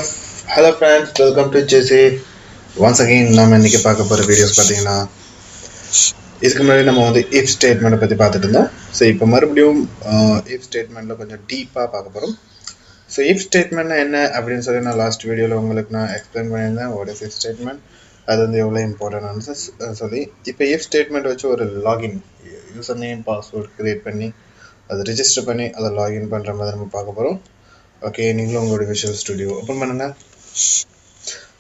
Hello friends, welcome to JC. Once again நம்ம இன்னைக்கு பார்க்க போகிற வீடியோஸ் பார்த்தீங்கன்னா இதுக்கு முன்னாடி நம்ம வந்து இஃப் ஸ்டேட்மெண்ட்டை பற்றி பார்த்துட்டு இருந்தோம். ஸோ இப்போ மறுபடியும் இஃப் ஸ்டேட்மெண்ட்டில் கொஞ்சம் டீப்பாக பார்க்க போகிறோம். ஸோ இஃப் ஸ்டேட்மெண்ட்னா என்ன அப்படின்னு சொல்லி நான் லாஸ்ட் வீடியோவில் உங்களுக்கு நான் எக்ஸ்பிளைன் பண்ணியிருந்தேன். வாட் இஸ் இஃப் ஸ்டேட்மெண்ட், அது வந்து எவ்வளோ இம்பார்ட்டன்ட்னு சொல்லி இப்போ இஃப் ஸ்டேட்மெண்ட் வச்சு ஒரு login user name password create பண்ணி அதை ரிஜிஸ்டர் பண்ணி அதை லாகின் பண்ணுற மாதிரி நம்ம பார்க்க போகிறோம். ஓகே, நீங்களும் உங்களோட விஷுவல் ஸ்டுடியோ ஓப்பன் பண்ணுங்கள்.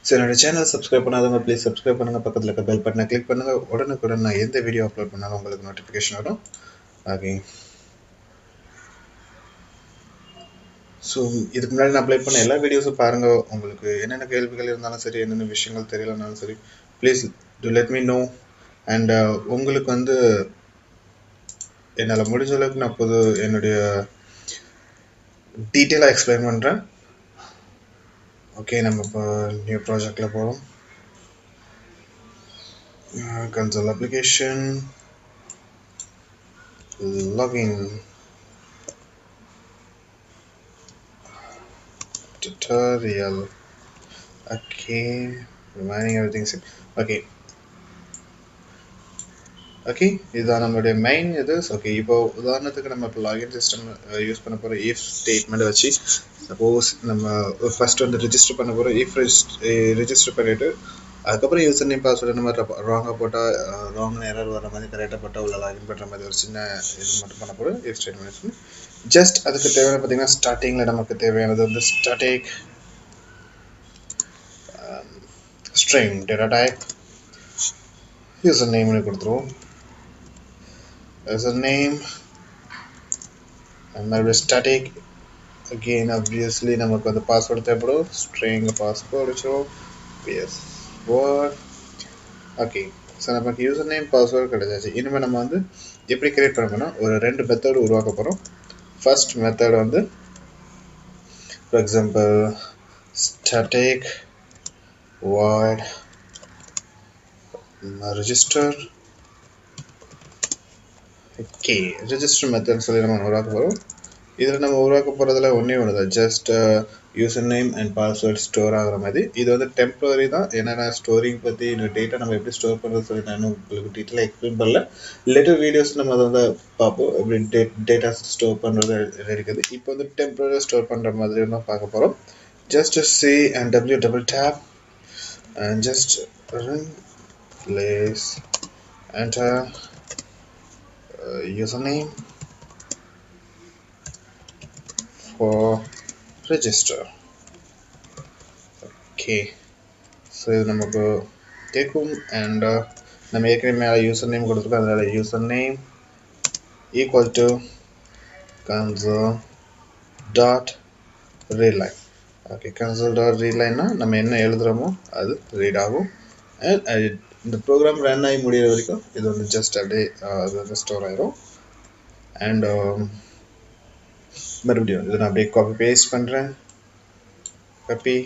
ஸோ என்னோட சேனல் சப்ஸ்கிரைப் பண்ணாதவங்க ப்ளீஸ் சப்ஸ்கிரைப் பண்ணுங்கள். பக்கத்தில் இருக்க பெல் பட்டனை கிளிக் பண்ணுங்கள். உடனுக்குடன் நான் எந்த வீடியோ அப்லோட் பண்ணாலும் உங்களுக்கு நோட்டிஃபிகேஷன் வரும். ஓகே, ஸோ இதுக்கு முன்னாடி நான் அப்ளை பண்ண எல்லா வீடியோஸும் பாருங்கள். உங்களுக்கு என்னென்ன கேள்விகள் இருந்தாலும் சரி, என்னென்ன விஷயங்கள் தெரியலனாலும் சரி, please do let me know. And உங்களுக்கு வந்து என்னால் முடிஞ்ச அளவுக்கு நான் என்னுடைய டீட்டெயிலாக எக்ஸ்பிளைன் பண்ணுறேன். ஓகே, நம்ம இப்போ நியூ ப்ராஜெக்டில் போகிறோம். console application, login, tutorial. Okay, remaining everything. Okay இதுதான் நம்மளுடைய மெயின் இது. ஓகே, இப்போ உதாரணத்துக்கு நம்ம இப்போ லாகின் சிஸ்டம் யூஸ் பண்ண போகிற இஃப் ஸ்டேட்மெண்ட் வச்சு சப்போஸ் நம்ம ஃபஸ்ட் வந்து ரிஜிஸ்டர் பண்ண போகிறோம். இஃப் ரிஜிஸ்டர் பண்ணிவிட்டு அதுக்கப்புறம் யூசர் நேம் பாஸ்வேர்டு இந்த மாதிரி ராங்காக போட்டால் ராங் எரர் வர மாதிரி கரெக்டாக போட்டால் உள்ள லாகின் பண்ணுற மாதிரி ஒரு சின்ன இது மட்டும் பண்ண போகிறோம் இஃப் ஸ்டேட்மெண்ட். ஜஸ்ட் அதுக்கு தேவையான பார்த்தீங்கன்னா ஸ்டார்டிங்கில் நமக்கு தேவையானது வந்து static string data type user நேம்னு கொடுத்துருவோம். User name and my static again obviously நமக்கு வந்து பாஸ்வேர்டு தேவைப்படும். ஸ்ட்ரிங் பாஸ்வேர்டு வச்சுருவோம். password. ஓகே, ஸோ நமக்கு யூசர் நேம் பாஸ்வேர்டு கிடைச்சாச்சு. இனிமேல் நம்ம வந்து எப்படி கிரியேட் பண்ண போனால் ஒரு ரெண்டு மெத்தட் உருவாக்க போகிறோம். ஃபர்ஸ்ட் மெத்தட் வந்து for example static void register. Okay, register method சொல்லி நம்ம உருவாக்க போகிறோம். இதில் நம்ம உருவாக்க போகிறதுல ஒன்றே ஒன்று தான், just user name and password store ஆகிற மாதிரி. இது வந்து டெம்பரரி தான். என்னென்ன ஸ்டோரிங் பற்றி இந்த டேட்டா நம்ம எப்படி ஸ்டோர் பண்ணுறது சொல்லி நான் உங்களுக்கு டீட்டெயிலாக எக்ஸ்பிளைன் பண்ணல. லேட்டர் வீடியோஸ் நம்ம அதை வந்து பார்ப்போம் எப்படி டேட்டா ஸ்டோர் பண்ணுறது இருக்குது. இப்போ வந்து டெம்பரரி ஸ்டோர் பண்ணுற மாதிரி தான் பார்க்க போகிறோம். Just C and W double tap and just run place enter username for register. Okay, so இது நமக்கு கேட்கும். அண்ட் நம்ம ஏற்கனவே மேலே யூசர் நேம் கொடுத்துருக்கோம். அதனால் user name equal to console dot readline. Okay, console dot ரீட்லைன்னா நம்ம என்ன எழுதுகிறோமோ அது ரீட் ஆகும். அண்ட் இந்த ப்ரோக்ராம் ரன் ஆகி முடிகிற வரைக்கும் இது வந்து ஜஸ்ட் அப்படியே அது வந்து ஸ்டோர் ஆயிரும். அண்ட் மறுபடியும் இதை நான் அப்படியே காப்பி பேஸ்ட் பண்ணுறேன். Copy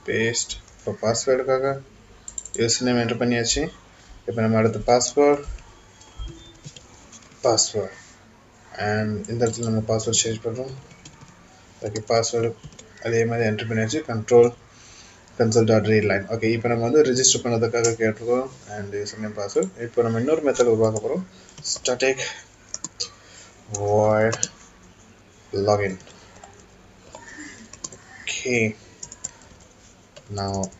paste. இப்போ பாஸ்வேர்டுக்காக யூசர் நேம் என்டர் பண்ணியாச்சு. இப்போ நம்ம அடுத்த பாஸ்வேர்ட் அண்ட் இந்த இடத்துல நம்ம பாஸ்வேர்ட் சேஞ்ச் பண்ணுறோம். ஓகே, பாஸ்வேர்டு அதே மாதிரி என்டர் பண்ணியாச்சு. console dot readline. ஓகே, இப்போ நம்ம வந்து ரிஜிஸ்டர் பண்ணதுக்காக கேட்டிருக்கோம் அண்ட் யூசர் நேம் பாஸ்வேர்ட். இப்போ நம்ம இன்னொரு மெத்தட் உருவாக்க போகிறோம். static void login. ஓகே, நான்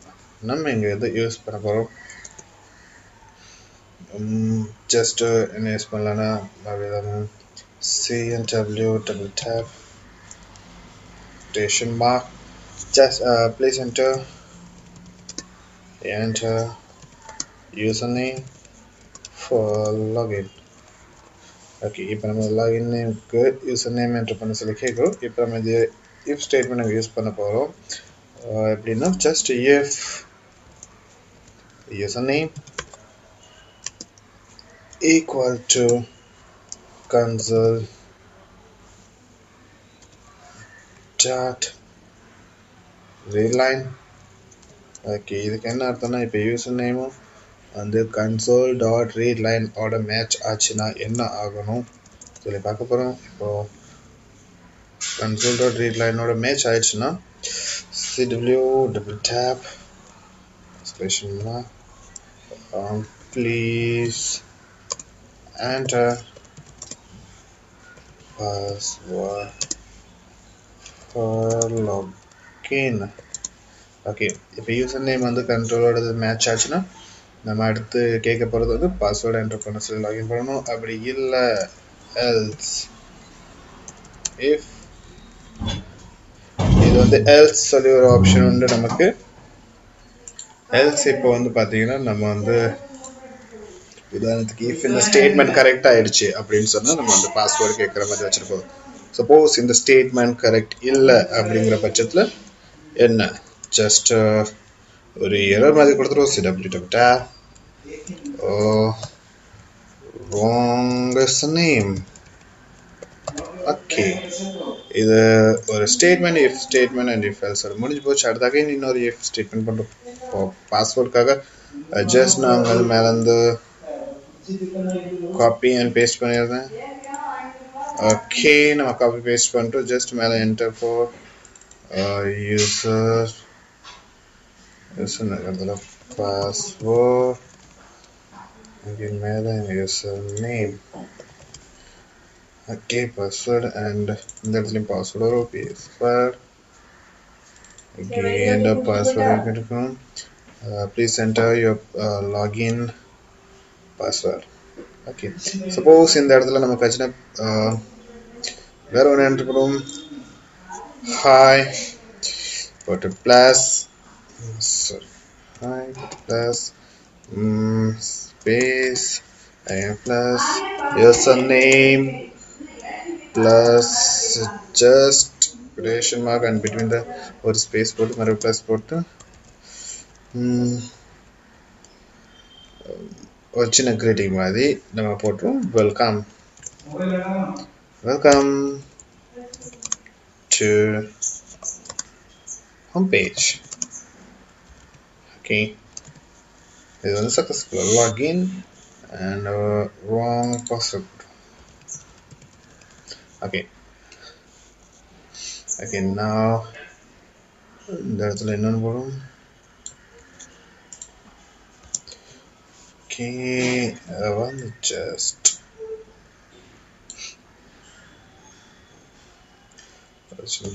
நம்ம இங்கே எது யூஸ் பண்ண போகிறோம், ஜஸ்ட் என்ன யூஸ் பண்ணலான்னா C and W double tap station mark just please enter username for login. Okay, இப்போ நம்ம லாகின் நேமுக்கு யூசர் நேம் என்டர் பண்ண சொல்லி கேட்குறோம். இப்போ நம்ம இது இஃப் ஸ்டேட்மெண்ட் நம்ம யூஸ் பண்ண போகிறோம். எப்படின்னா just if user name equal to console dot readline. Okay, இதுக்கு என்ன அர்த்தம்னா இப்போ யூசர் நேமும் வந்து console டாட் ரீட்லைன் ஓட மேட்ச் ஆச்சுன்னா என்ன ஆகணும் சொல்லி பார்க்க போகிறோம். இப்போது console டாட் ரீட்லைனோட மேட்ச் ஆயிடுச்சுன்னா cw double tap exclamation mark please enter password for login. Okay, இப்போ யூசர் நேம் வந்து கண்ட்ரோலோட மேட்ச் ஆச்சுன்னா நம்ம அடுத்து கேட்க போகிறது வந்து பாஸ்வேர்டு என்டர் பண்ண சொல்லி லாகின் பண்ணணும். அப்படி இல்லை எல்ஸ் இஃப் இது வந்து எல்ஸ் சொல்லி ஒரு ஆப்ஷன் உண்டு நமக்கு. எல்ஸ் இப்போ வந்து பார்த்தீங்கன்னா நம்ம வந்து உதாரணத்துக்கு இஃப் இந்த ஸ்டேட்மெண்ட் கரெக்ட் ஆயிடுச்சு அப்படின்னு சொன்னால் நம்ம வந்து பாஸ்வேர்டு கேட்குற மாதிரி வச்சுருப்போம். சப்போஸ் இந்த ஸ்டேட்மெண்ட் கரெக்ட் இல்லை அப்படிங்கிற பட்சத்தில் என்ன ஜஸ்ட் ஒரு எரர் மாதிரி கொடுத்துருவோம். cw wrong is the name. Okay, இது ஒரு statement if statement and if else முடிஞ்சு போச்சு. அடுத்தாக்க இன்னொரு இஃப் ஸ்டேட்மெண்ட் பண்ணுறோம். பாஸ்வேர்டுக்காக ஜஸ்ட் நான் வந்து மேலேருந்து காப்பி அண்ட் பேஸ்ட் பண்ணியிருந்தேன். ஓகே, நம்ம காப்பி பேஸ்ட் பண்ணிட்டோம். ஜஸ்ட் மேலே enter for user password again மேலே user name. Okay, password and இந்த இடத்துலையும் பாஸ்வேர்டு வரும். பாஸ்வேர்டு again the password இருக்கும். Please enter your login password. Okay, suppose இந்த இடத்துல நம்ம கட்சினா வேற ஒன்று என்டர் பண்ணுவோம். ஹாய் போட்டு plus sorry hi plus space plus username plus just quotation mark and between the ஒரு space போட்டு மறு plus போட்டு ஒரு சின்ன கிரீட்டிங் மாதிரி நம்ம போட்டுருவோம். Welcome to home page. Okay, this is successful login and wrong password. Okay, now that's the இன்னொரு போடும். Okay, one just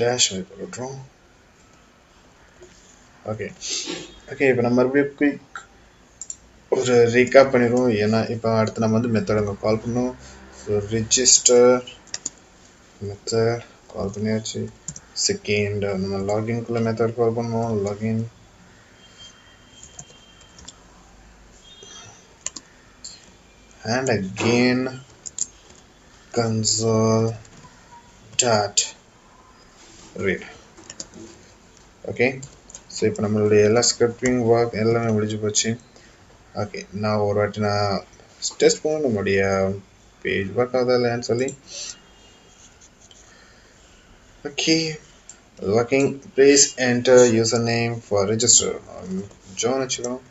dash போடுறோம். ஓகே, இப்போ நம்ம மறுபடியும் குயிக் ஒரு ரீகாப் பண்ணிடுவோம். ஏன்னா இப்போ அடுத்து நம்ம வந்து மெத்தட் அங்கே கால் பண்ணுவோம். ஸோ ரிஜிஸ்டர் மெத்தட் கால் பண்ணியாச்சு. செகண்ட் நம்ம லாகின்குள்ளே மெத்தட் கால் பண்ணுவோம். Login and again console dot read. Okay, so இப்போ நம்மளுடைய எல்லா ஸ்கிரிப்டிங் ஒர்க் எல்லாமே முடிஞ்சு போச்சு. ஓகே, நான் ஒரு வாட்டி நான் டெஸ்ட் பண்ணுவோம் நம்மளுடைய பேஜ் ஒர்க் ஆகுதா இல்லைன்னு சொல்லி. Okay, working, please enter username for register. John வச்சுக்கணும்.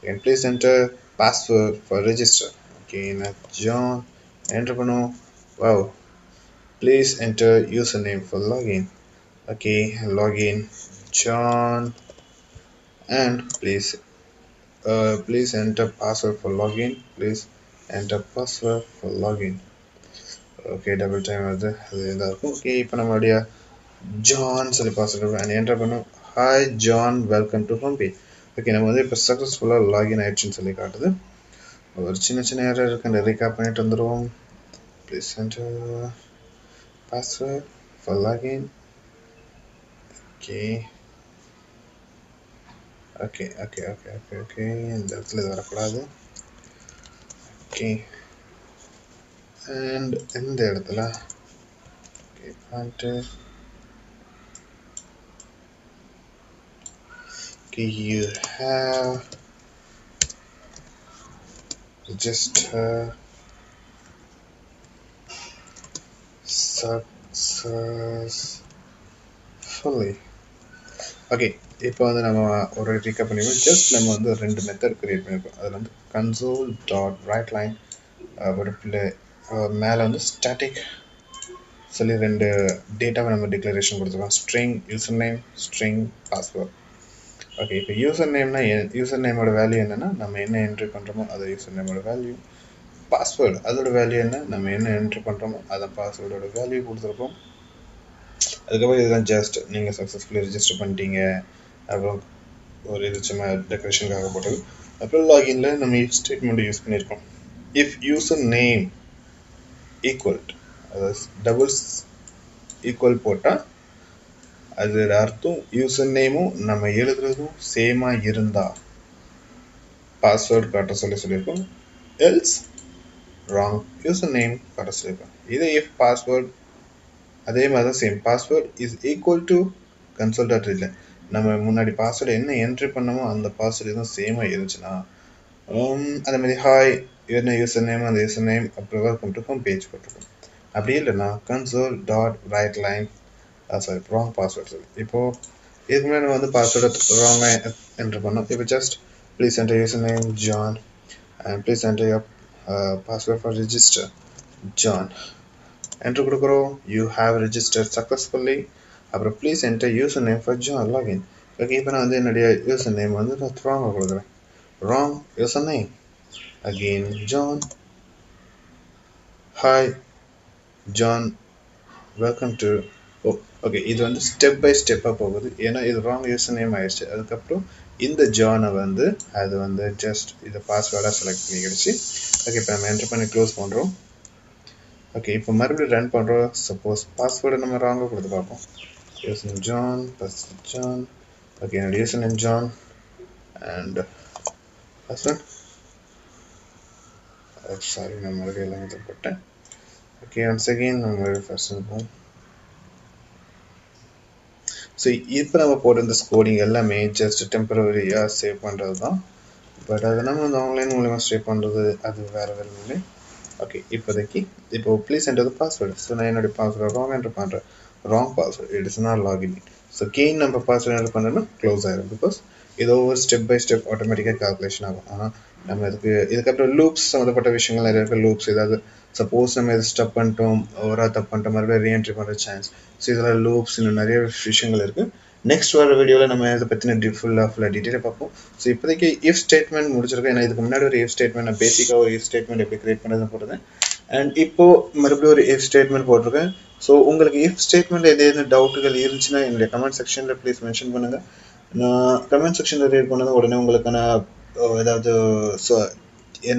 and please enter password for register. Okay, நான் John enter பண்ணுவோம். wow, please enter username for login. okay, login John and please enter password for login. Please enter password for login. okay, double time அது இதா இருக்கும். Okay, இப்போ நம்மளுடைய John சொல்லி password and enter பண்ணும். Hi John, welcome to home page. Okay, நம்ம வந்து இப்போ சக்ஸஸ்ஃபுல்லாக லாகின் ஆயிடுச்சுன்னு சொல்லி காட்டுது. ஒரு சின்ன எரர் இருக்கு, அந்த ரீகாப் பண்ணிட்டு வந்துடுவோம். Please enter password for login. Okay, இந்த இடத்துல இது வரக்கூடாது. ஓகே, அண்ட் இந்த இடத்துல ஓகே பண்ணிட்டு you have register successfully. Okay, இப்போ வந்து நம்ம ஒரு ரீகப் பண்ணிடுவோம். ஜஸ்ட் நம்ம வந்து ரெண்டு மெத்தட் கிரியேட் பண்ணியிருக்கோம். அதில் வந்து console dot write line ஒரு மேலே வந்து static சொல்லி ரெண்டு டேட்டாவை நம்ம டிக்ளரேஷன் கொடுத்துருக்கோம். String user name, string password. Okay, இப்போ யூசர் நேம்னா யூசர் நேமோட வேல்யூ என்னென்னா நம்ம என்ன என்ட்ரி பண்ணுறோமோ அது யூசர் நேமோட வேல்யூ. பாஸ்வேர்டு அதோட வேல்யூ என்ன, நம்ம என்ன என்ட்ரி பண்ணுறோமோ அதான் பாஸ்வேர்டோட வேல்யூ கொடுத்துருக்கோம். அதுக்கப்புறம் இதுதான் ஜஸ்ட் நீங்கள் சக்ஸஸ்ஃபுல்லி ரிஜிஸ்டர் பண்ணிட்டீங்க, அப்புறம் ஒரு இது சும்மா டெக்கரேஷனுக்காக போட்டது. அப்புறம் லாகின்ல நம்ம இஃப் ஸ்டேட்மெண்ட் யூஸ் பண்ணியிருக்கோம். இஃப் யூசர் நேம் ஈக்குவல், அதாவது டபுள்ஸ் ஈக்குவல் போட்டால் அதோட அர்த்தம் யூசர் நேமும் நம்ம எழுதுறதும் சேமாக இருந்தால் பாஸ்வேர்டு காட்ட சொல்லியிருக்கோம். எல்ஸ் wrong username காட்ட சொல்லியிருக்கோம். இதே if password அதே மாதிரி தான் same, password is equal to console.readline, நம்ம முன்னாடி பாஸ்வேர்டு என்ன என்ட்ரி பண்ணமோ அந்த பாஸ்வேர்டு எதுவும் சேமாக இருந்துச்சுன்னா அதே மாதிரி ஹாய் என்ன யூசர் நேம் அந்த யூசர் நேம் அப்புறம் வெல்கம் டு ஹோம் பேஜ் போட்டிருக்கோம். அப்படி இல்லைன்னா console.writeline ராங் பாஸ்வேர்ட் சொல்லி. இப்போது இதுக்கு முன்னாடி நம்ம வந்து பாஸ்வேர்டு ராங்காக என்ட்ரி பண்ணோம். இப்போ just please enter user name John and please enter your password for register John. Enter கொடுக்குறோம். You have registered successfully. அப்புறம் please enter username for John login. Okay, இப்போ நான் வந்து என்னுடைய யூசர் நேம் வந்து ராங்காக கொடுக்குறேன். Wrong user name again John. Hi John, welcome to. Okay, இது வந்து ஸ்டெப் பை ஸ்டெப்பாக போகுது, ஏன்னா இது ராங் யூசர் நேம் ஆயிடுச்சு. அதுக்கப்புறம் இந்த ஜானை வந்து அது வந்து ஜஸ்ட் இதை பாஸ்வேர்டாக செலக்ட் பண்ணிக்கிடுச்சு. ஓகே, இப்போ நம்ம என்ட்ரு பண்ணி க்ளோஸ் பண்ணுறோம். ஓகே, இப்போ மறுபடியும் ரன் பண்ணுறோம். சப்போஸ் பாஸ்வேர்டை நம்ம ராங்காக கொடுத்து பார்ப்போம். User name John plus John. Okay, என்னோட user name John and password sorry நான் மறுபடியும் எல்லாம் போட்டேன். ஓகே, ஒன்ஸ் அகெயின் நம்ம ஃபர்ஸ்ட் இருப்போம். ஸோ இப்போ நம்ம போடுற இந்த ஸ்கோடிங் எல்லாமே ஜஸ்ட் டெம்பரரியாக சேவ் பண்ணுறது தான். பட் அதை நம்ம வந்து ஆன்லைன் மூலமா சேவ் பண்ணுறது அது வேறு இல்லை. ஓகே, இப்போதைக்கு please enter the password. So நான் என்னுடைய பாஸ்வேர்டு ராங் என்டர் பண்ணுறேன். Wrong password, it is not login. So gain நம்ம பாஸ்வேர்டு என்டர் பண்ணோன்னா க்ளோஸ் ஆகிடும். பிகாஸ் இது ஒவ்வொரு ஸ்டெப் பை ஸ்டெப் ஆட்டோமேட்டிக்காக கால்குலேஷன் ஆகும். ஆனால் நம்ம இதுக்கப்புறம் லூப்ஸ் சம்மந்தப்பட்ட விஷயங்கள் நிறைய இருக்குது. லூப்ஸ் ஏதாவது சப்போஸ் நம்ம எது ஸ்டப் பண்ணிட்டோம், ஓவராக தப்பு பண்ணிட்டோம், மறுபடியும் ரீஎன்ட்ரி பண்ணுற சான்ஸ். ஸோ இதில் லூப்ஸ் இன்னும் நிறைய விஷயங்கள் இருக்குது. நெக்ஸ்ட் வர வீடியோவில் நம்ம இதை பற்றின ஃபுல்லாக டீட்டெயிலாக பார்ப்போம். ஸோ இப்போதைக்கு இஃப் ஸ்டேட்மெண்ட் முடிச்சிருக்கேன். ஏன்னா இதுக்கு முன்னாடி ஒரு இஃப் ஸ்டேட்மெண்ட் நான் பேசிக்காக ஒரு இஃப் ஸ்டேட்மெண்ட் எப்படி கிரியேட் பண்ணது போட்டிருக்கேன். அண்ட் இப்போது மறுபடியும் ஒரு இஃப் ஸ்டேட்மெண்ட் போட்டிருக்கேன். ஸோ உங்களுக்கு இஃப் ஸ்டேட்மெண்ட் ஏதேனும் டவுட்டுகள் இருந்துச்சுன்னா என்னுடைய கமெண்ட் செக்ஷனில் ப்ளீஸ் மென்ஷன் பண்ணுங்கள். நான் கமெண்ட் செக்ஷனில் ரீட் பண்ணது உடனே உங்களுக்கான ஏதாவது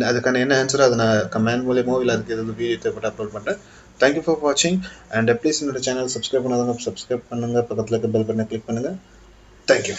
அதுக்கான என்ன ஆன்சரோ அதை நான் கமெண்ட் மூலியமோ இல்லை அதுக்கு ஏதாவது வீடியோ தேவைப்பட்டு அப்லோட் பண்ணுறேன். தேங்க்யூ ஃபார் வாட்சிங் அண்ட் ப்ளீஸ் என்னோட சேனல் சப்ஸ்கிரைப் பண்ணாதவங்க சப்ஸ்கிரைப் பண்ணுங்கள். பக்கத்தில் இருக்க பெல் பட்டனை கிளிக் பண்ணுங்கள். தேங்க்யூ.